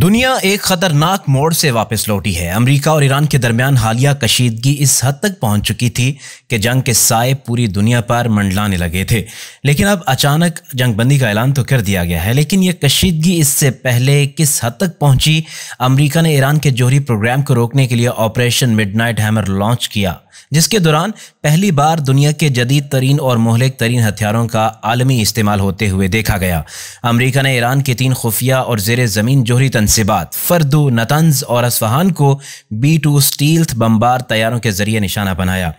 دنیا ایک خطرناک موڑ سے واپس لوٹی ہے۔ امریکہ اور ایران کے درمیان حالیہ کشیدگی اس حد تک پہنچ چکی تھی کہ جنگ کے سائے پوری دنیا پر منڈلانے لگے تھے، لیکن اب اچانک جنگ بندی کا اعلان تو کر دیا گیا ہے۔ لیکن یہ کشیدگی اس سے پہلے کس حد تک پہنچی؟ امریکہ نے ایران کے جوہری پروگرام کو روکنے کے لیے Operation Midnight Hammer launch کیا، جس کے دوران پہلی بار دنیا کے جدید ترین اور مہلک ترین ہتھیاروں کا عالمی استعمال ہوتے ہوئے دیکھا گیا۔ امریکہ نے ایران کے 3 خفیہ اور زیر زمین جوہری تنصیبات فردو، نتنز اور اصفہان کو B-2 اسٹیلتھ بمبار طیاروں کے ذریعے نشانہ بنایا۔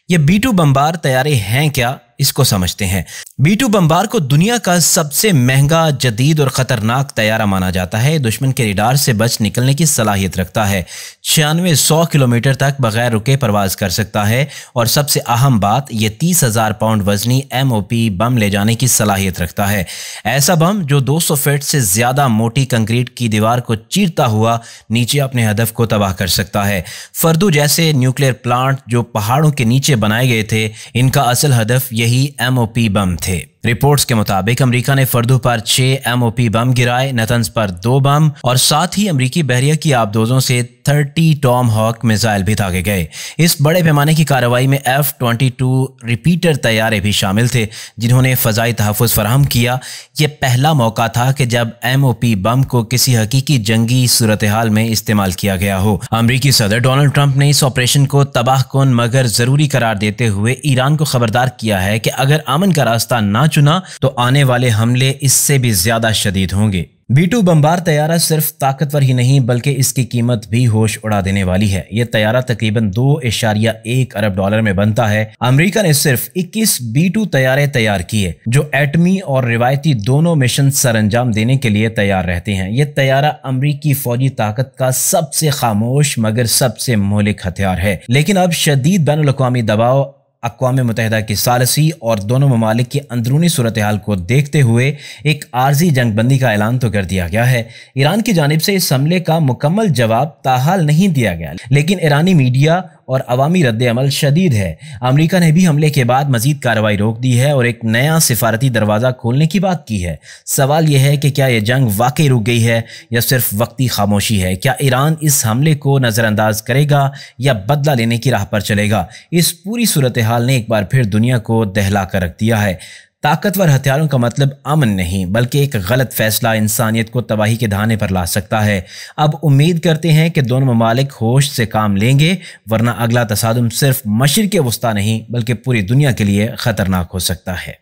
یہ B-2 بمبار طیارے ہیں کیا؟ اس کو سمجھتے ہیں۔ B-2 بمبار کو دنیا کا سب سے مہنگا، جدید اور خطرناک طیارہ مانا جاتا ہے۔ دشمن کے ریڈار سے بچ نکلنے کی صلاحیت رکھتا ہے، 9600 کلومیٹر تک بغیر رکے پرواز کر سکتا ہے، اور سب سے اہم بات، یہ 30,000 پاؤنڈ وزنی MOP بم لے جانے کی صلاحیت رکھتا ہے۔ ایسا بم جو 200 فٹ سے زیادہ موٹی کنکریٹ کی دیوار کو چیرتا ہوا نیچے اپنے ہدف کو تباہ کر سکتا ہے۔ فردو جیسے نیوکلیئر پلانٹ جو پہاڑوں کے نیچے بنائے گئے تھے، ان کا اصل ہدف یہی MOP بم تھے۔ رپورٹس کے مطابق امریکہ نے فردو پر 6 MOP بم گرائے، نتنز پر 2 بم، اور ساتھ ہی امریکی بحریہ کی آبدوزوں سے 30 ٹام ہاک میزائل بھی داغے گئے۔ اس بڑے پیمانے کی کارروائی میں F-22 ریپیٹر طیارے بھی شامل تھے، جنہوں نے فضائی تحفظ فراہم کیا۔ یہ پہلا موقع تھا کہ جب MOP بم کو کسی حقیقی جنگی صورتحال میں استعمال کیا گیا ہو۔ امریکی صدر ڈونلڈ ٹرمپ نے اس آپریشن کو تباہ کن مگر ضروری قرار دیتے ہوئے ایران کو خبردار کیا ہے کہ اگر امن کا راستہ نہ چنا تو آنے والے حملے اس سے بھی زیادہ شدید ہوں گے۔ B-2 بمبار طیارہ صرف طاقتور ہی نہیں بلکہ اس کی قیمت بھی ہوش اڑا دینے والی ہے۔ یہ طیارہ تقریباً $2.1 ارب میں بنتا ہے۔ امریکہ نے صرف 21 B-2 طیارے تیار کیے جو ایٹمی اور روایتی دونوں مشن سر انجام دینے کے لیے تیار رہتے ہیں۔ یہ طیارہ امریکی فوجی طاقت کا سب سے خاموش مگر سب سے مہلک ہتھیار ہے، لیکن اب شدید بین الاقوامی دباؤ، اقوام متحدہ کی ثالثی اور دونوں ممالک کی اندرونی صورتحال کو دیکھتے ہوئے ایک عارضی جنگ بندی کا اعلان تو کر دیا گیا ہے۔ ایران کی جانب سے اس حملے کا مکمل جواب تاحال نہیں دیا گیا، لیکن ایرانی میڈیا اور عوامی رد عمل شدید ہے۔ امریکہ نے بھی حملے کے بعد مزید کارروائی روک دی ہے اور ایک نیا سفارتی دروازہ کھولنے کی بات کی ہے۔ سوال یہ ہے کہ کیا یہ جنگ واقعی رک گئی ہے یا صرف وقتی خاموشی ہے؟ کیا ایران اس حملے کو نظر انداز کرے گا یا بدلہ لینے کی راہ پر چلے گا؟ اس پوری صورتحال نے ایک بار پھر دنیا کو دہلا کر رکھ دیا ہے۔ طاقتور ہتھیاروں کا مطلب امن نہیں بلکہ ایک غلط فیصلہ انسانیت کو تباہی کے دہانے پر لا سکتا ہے۔ اب امید کرتے ہیں کہ دونوں ممالک ہوش سے کام لیں گے، ورنہ اگلا تصادم صرف مشرق وسطیٰ نہیں بلکہ پوری دنیا کے لیے خطرناک ہو سکتا ہے۔